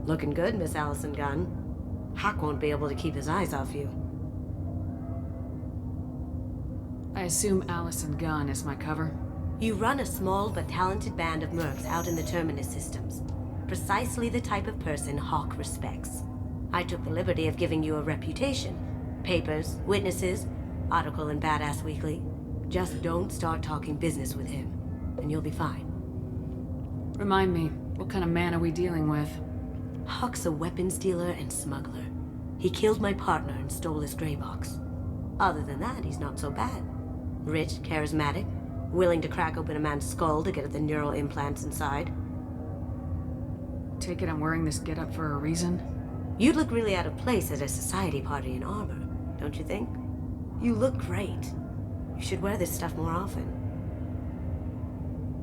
Looking good, Miss Allison Gunn. Hawk won't be able to keep his eyes off you. I assume Allison Gunn is my cover? You run a small but talented band of mercs out in the Terminus systems. Precisely the type of person Hawk respects. I took the liberty of giving you a reputation. Papers, witnesses, article in Badass Weekly. Just don't start talking business with him, and you'll be fine. Remind me, what kind of man are we dealing with? Hawk's a weapons dealer and smuggler. He killed my partner and stole his gray box. Other than that, he's not so bad. Rich, charismatic, willing to crack open a man's skull to get at the neural implants inside. Take it I'm wearing this getup for a reason? You'd look really out of place at a society party in armor, don't you think? You look great. You should wear this stuff more often.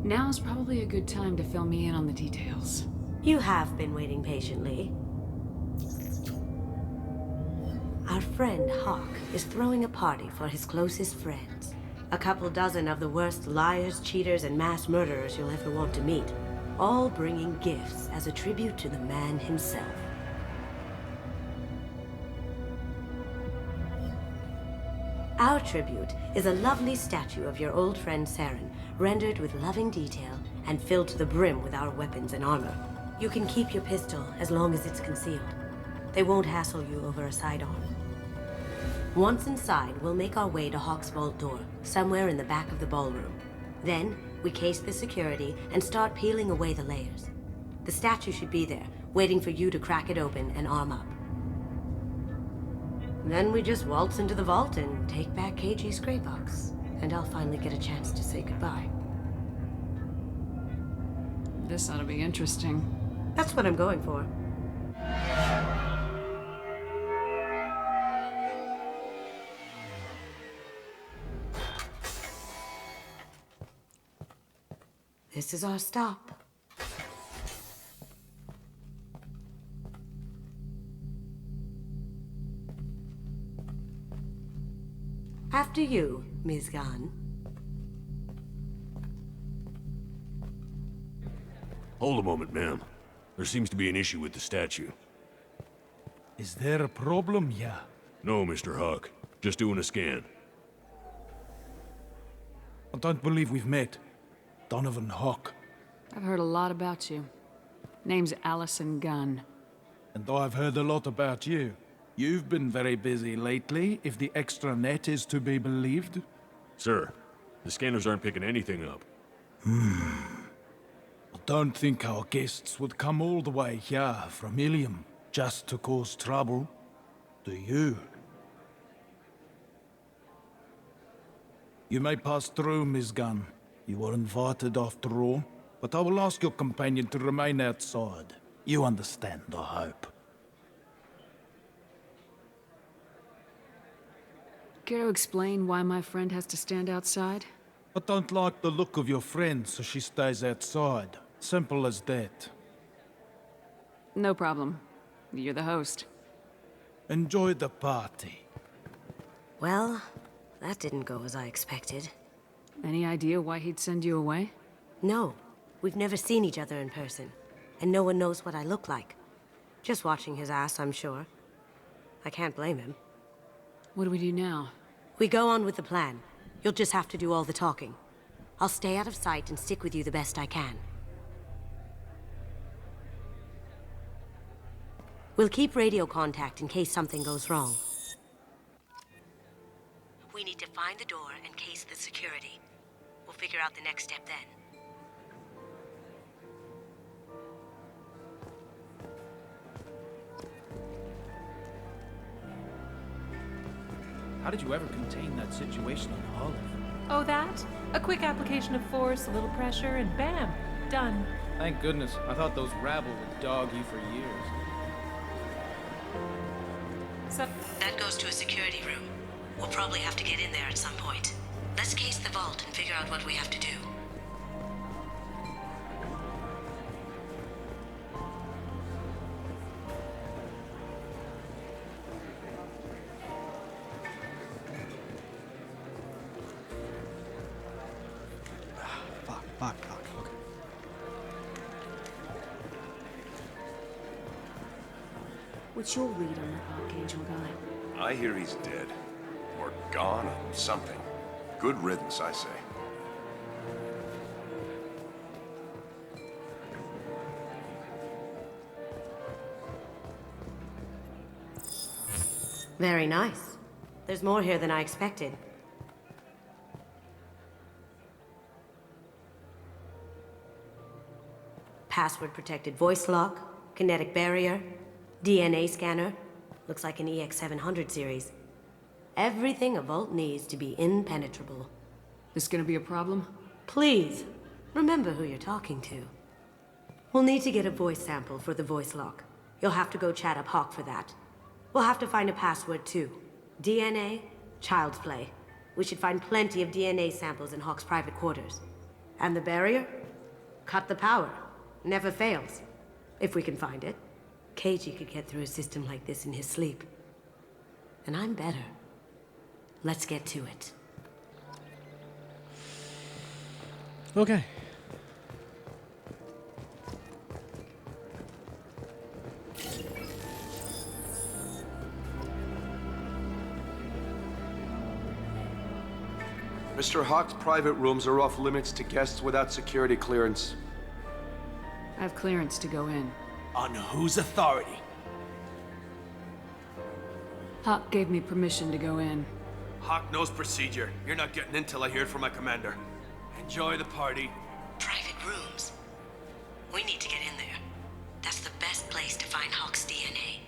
Now's probably a good time to fill me in on the details. You have been waiting patiently. Our friend Hawk is throwing a party for his closest friends. A couple dozen of the worst liars, cheaters, and mass murderers you'll ever want to meet. All bringing gifts as a tribute to the man himself. Our tribute is a lovely statue of your old friend Saren, rendered with loving detail and filled to the brim with our weapons and armor. You can keep your pistol as long as it's concealed. They won't hassle you over a sidearm. Once inside, we'll make our way to Hawk's vault door, somewhere in the back of the ballroom. Then, we case the security and start peeling away the layers. The statue should be there, waiting for you to crack it open and arm up. Then we just waltz into the vault and take back KG's gray box. And I'll finally get a chance to say goodbye. This ought to be interesting. That's what I'm going for. This is our stop. After you, Ms. Gunn. Hold a moment, ma'am. There seems to be an issue with the statue. Is there a problem here? No, Mr. Hawk. Just doing a scan. I don't believe we've met. Donovan Hawk. I've heard a lot about you. Name's Allison Gunn. And I've heard a lot about you. You've been very busy lately, if the extra net is to be believed. Sir, the scanners aren't picking anything up. I don't think our guests would come all the way here from Ilium just to cause trouble. Do you? You may pass through, Miss Gunn. You were invited after all, but I will ask your companion to remain outside. You understand, I hope. Care to explain why my friend has to stand outside? I don't like the look of your friend, so she stays outside. Simple as that. No problem. You're the host. Enjoy the party. Well, that didn't go as I expected. Any idea why he'd send you away? No, we've never seen each other in person, and no one knows what I look like. Just watching his ass, I'm sure. I can't blame him. What do we do now? We go on with the plan. You'll just have to do all the talking. I'll stay out of sight and stick with you the best I can. We'll keep radio contact in case something goes wrong. We need to find the door and case the security. We'll figure out the next step then. How did you ever contain that situation on Olive? Oh, that? A quick application of force, a little pressure, and bam! Done. Thank goodness. I thought those rabble would dog you for years. So, That goes to a security room. We'll probably have to get in there at some point. Let's case the vault and figure out what we have to do. Fuck. What's your read on that Archangel guy? I hear he's dead. Or gone, or something. Good riddance, I say. Very nice. There's more here than I expected. Password-protected voice lock, kinetic barrier, DNA scanner. Looks like an EX700 series. Everything a vault needs to be impenetrable. This gonna be a problem? Please, remember who you're talking to. We'll need to get a voice sample for the voice lock. You'll have to go chat up Hawk for that. We'll have to find a password too. DNA, child's play. We should find plenty of DNA samples in Hawk's private quarters. And the barrier? Cut the power. Never fails. If we can find it. KG could get through a system like this in his sleep. And I'm better. Let's get to it. Okay. Mr. Hawk's private rooms are off limits to guests without security clearance. I have clearance to go in. On whose authority? Hawk gave me permission to go in. Hawk knows procedure. You're not getting in till I hear it from my commander. Enjoy the party. Private rooms. We need to get in there. That's the best place to find Hawk's DNA.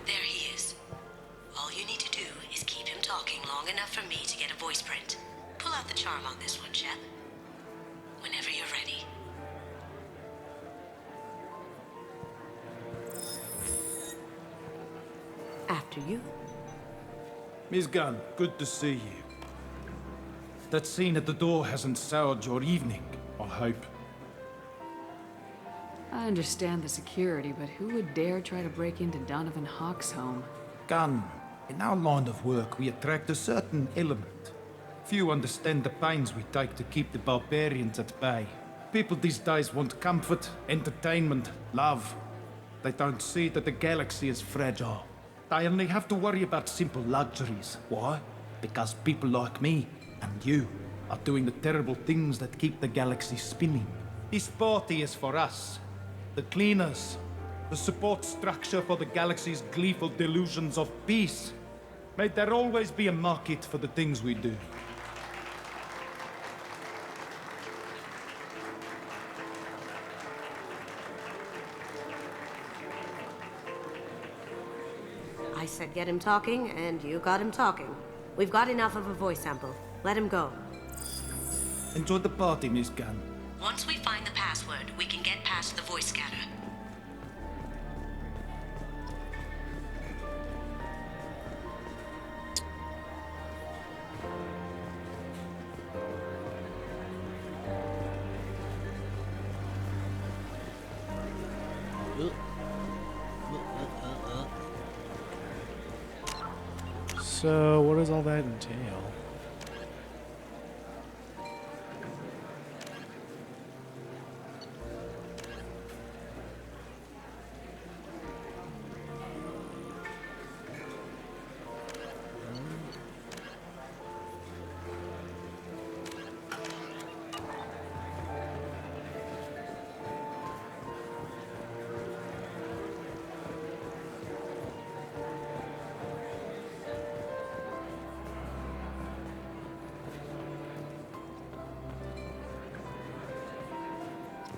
There he is. All you need to do is keep him talking long enough for me to get a voice print. Pull out the charm on this one, Shep. Whenever you're ready. After you. Miss Gunn, good to see you. That scene at the door hasn't soured your evening, I hope. I understand the security, but who would dare try to break into Donovan Hawk's home? Gunn, in our line of work, we attract a certain element. Few understand the pains we take to keep the barbarians at bay. People these days want comfort, entertainment, love. They don't see that the galaxy is fragile. They only have to worry about simple luxuries. Why? Because people like me and you are doing the terrible things that keep the galaxy spinning. This party is for us, the cleaners, the support structure for the galaxy's gleeful delusions of peace. May there always be a market for the things we do. I said get him talking, and you got him talking. We've got enough of a voice sample. Let him go. Enjoy the party, Miss Gunn. Once we find the password, we can get past the voice scanner. So, what does all that entail?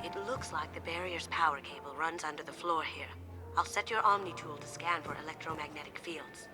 It looks like the barrier's power cable runs under the floor here. I'll set your Omni tool to scan for electromagnetic fields.